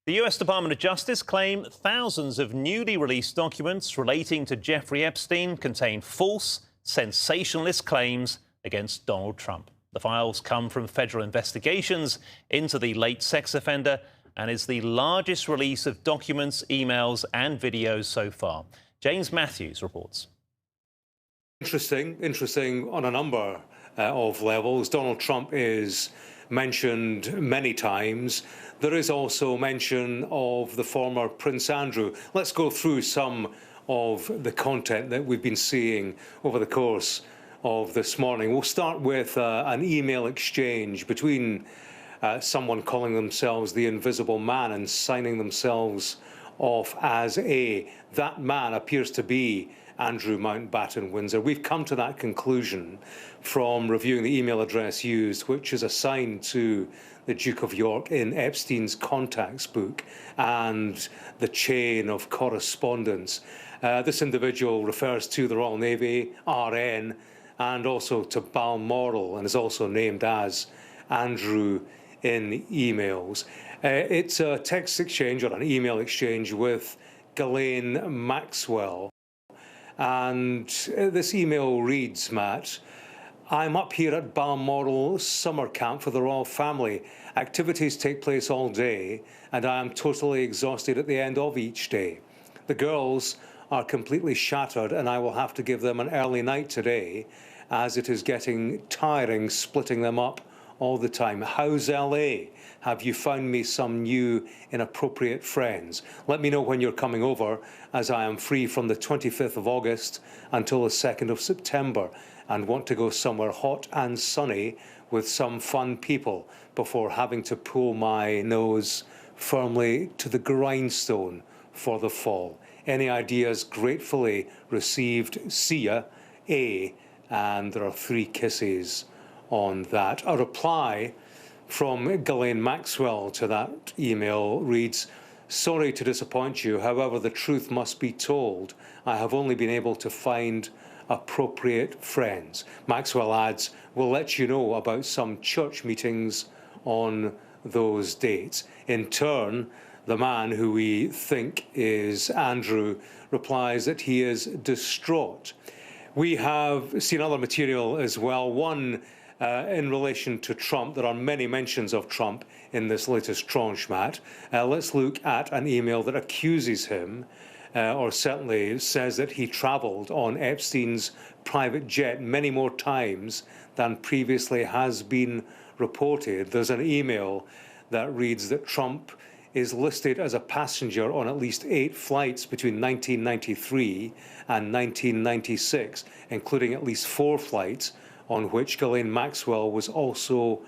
The US Department of Justice claim thousands of newly released documents relating to Jeffrey Epstein contain false, sensationalist claims against Donald Trump. The files come from federal investigations into the late sex offender and is the largest release of documents, emails and videos so far. James Matthews reports. Interesting on a number of levels. Donald Trump is mentioned many times. There is also mention of the former Prince Andrew. Let's go through some of the content that we've been seeing over the course of this morning. We'll start with an email exchange between someone calling themselves the Invisible Man and signing themselves off as that man appears to be Andrew Mountbatten-Windsor. We've come to that conclusion from reviewing the email address used, which is assigned to the Duke of York in Epstein's contacts book and the chain of correspondence. This individual refers to the Royal Navy, RN, and also to Balmoral, and is also named as Andrew in emails. It's a text exchange or an email exchange with Ghislaine Maxwell. And this email reads, Matt, I'm up here at Balmoral summer camp for the royal family. Activities take place all day, and I am totally exhausted at the end of each day. The girls are completely shattered, and I will have to give them an early night today, as it is getting tiring splitting them up all the time. How's LA? Have you found me some new inappropriate friends? Let me know when you're coming over, as I am free from the 25th of August until the 2nd of September and want to go somewhere hot and sunny with some fun people before having to pull my nose firmly to the grindstone for the fall. Any ideas gratefully received. See ya, A. And there are 3 kisses on that. A reply from Ghislaine Maxwell to that email reads, sorry to disappoint you, however the truth must be told. I have only been able to find appropriate friends. Maxwell adds, we'll let you know about some church meetings on those dates. In turn, the man who we think is Andrew replies that he is distraught. We have seen other material as well. One in relation to Trump. There are many mentions of Trump in this latest tranche, Matt. Let's look at an email that accuses him, or certainly says that he travelled on Epstein's private jet many more times than previously has been reported. There's an email that reads that Trump is listed as a passenger on at least 8 flights between 1993 and 1996, including at least 4 flights on which Ghislaine Maxwell was also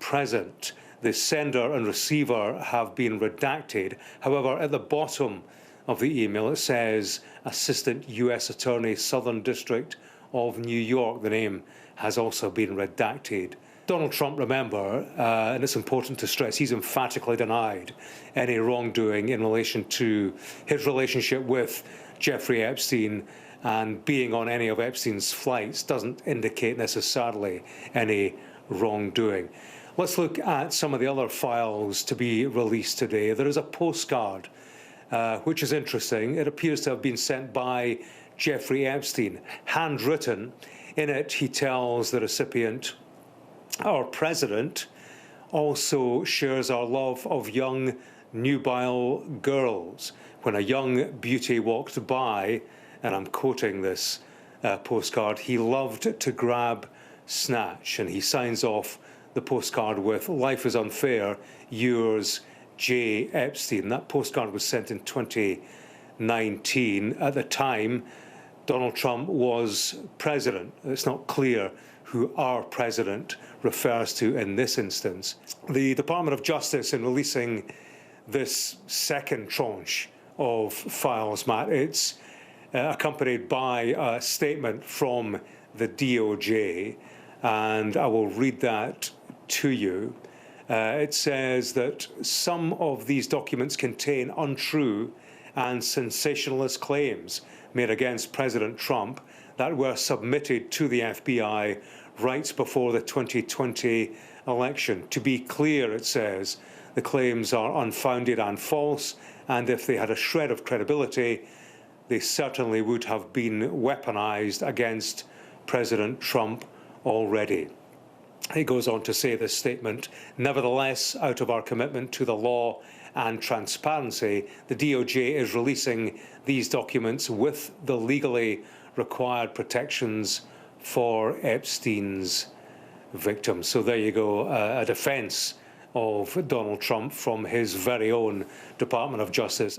present. The sender and receiver have been redacted. However, at the bottom of the email, it says Assistant U.S. Attorney, Southern District of New York. The name has also been redacted. Donald Trump, remember, and it's important to stress, he's emphatically denied any wrongdoing in relation to his relationship with Jeffrey Epstein, and being on any of Epstein's flights doesn't indicate necessarily any wrongdoing. Let's look at some of the other files to be released today. There is a postcard, which is interesting. It appears to have been sent by Jeffrey Epstein, handwritten. In it, he tells the recipient, our president also shares our love of young, nubile girls. When a young beauty walked by, and I'm quoting this postcard, he loved to grab, snatch, and he signs off the postcard with, life is unfair, yours, J. Epstein. That postcard was sent in 2019. At the time, Donald Trump was president. It's not clear who our president refers to in this instance. The Department of Justice, in releasing this second tranche of files, Matt, it's accompanied by a statement from the DOJ, and I will read that to you. It says that some of these documents contain untrue and sensationalist claims made against President Trump that were submitted to the FBI right before the 2020 election. To be clear, it says, the claims are unfounded and false, and if they had a shred of credibility, they certainly would have been weaponized against President Trump already. He goes on to say, this statement, nevertheless, out of our commitment to the law and transparency, the DOJ is releasing these documents with the legally required protections for Epstein's victims. So there you go, a defence of Donald Trump from his very own Department of Justice.